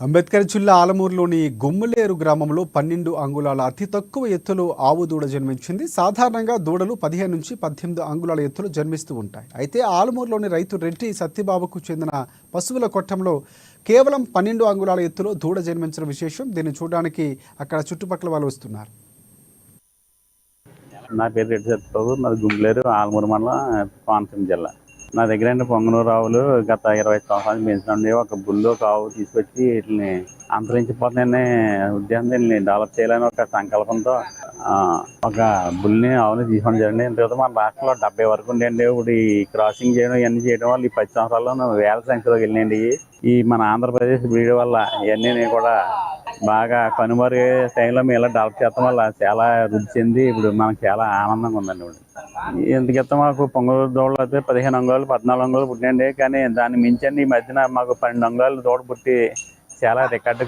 అంబేద్కర్ జిల్లా ఆలమూరులోని గుమ్మలేరు గ్రామంలో 12 అంగుళాల అతి తక్కువ ఎత్తులో ఆవు దూడ జన్మించింది. సాధారణంగా దూడలు 15 నుంచి 18 అంగుళాల ఎత్తులో జన్మిస్తూ ఉంటాయి. అయితే ఆలమూరులోని రైతు రెడ్డి సత్యబాబుకు చెందిన పశువుల కొట్టంలో కేవలం 12 అంగుళాల ఎత్తులో దూడ జన్మించిన విశేషం. దీన్ని చూడడానికి అక్కడ చుట్టుపక్కల వాళ్ళు వస్తున్నారు. నా పేరు రెడ్డి సత్యబాబు, మాది గుంబ్లేరు, ఆలమూరు మండలం, కోనసీమ జిల్లా. నా దగ్గర పొంగనూరు ఆవులు గత 20 సంవత్సరాలు పెంచుతుండే ఒక బుల్లో ఒక ఆవు తీసుకొచ్చి వీటిని అంతరించిపోతున్నాయనే ఉద్దేశంతో వీటిని డెవలప్ చేయాలని ఒక సంకల్పంతో ఒక బుల్ని ఆవుని తీసుకోవడం జరిగింది. ఇంత మన రాష్ట్రంలో 70 వరకు ఉండేయండి. ఇప్పుడు ఈ క్రాసింగ్ చేయడం ఇవన్నీ చేయడం వల్ల ఈ 10 సంవత్సరాల్లో వేల సంఖ్యలోకి వెళ్ళినాయండి. ఈ మన ఆంధ్రప్రదేశ్ బ్రీడ్ వల్ల ఇవన్నీ కూడా బాగా కనుమరుగే టైంలో మేము ఇలా డెవలప్ చేస్తాం వల్ల చాలా వృద్ధి చెంది ఇప్పుడు మనకు చాలా ఆనందంగా ఉందండి. ఇప్పుడు ఎందుకంటే మాకు పొంగల్ దూడలు అయితే 15 అంగుళాలు 14 అంగుళాలు పుట్టినండి. కానీ దాన్ని మించండి ఈ మధ్యన మాకు 12 అంగుళాలు దూడ పుట్టి చాలా రికార్డు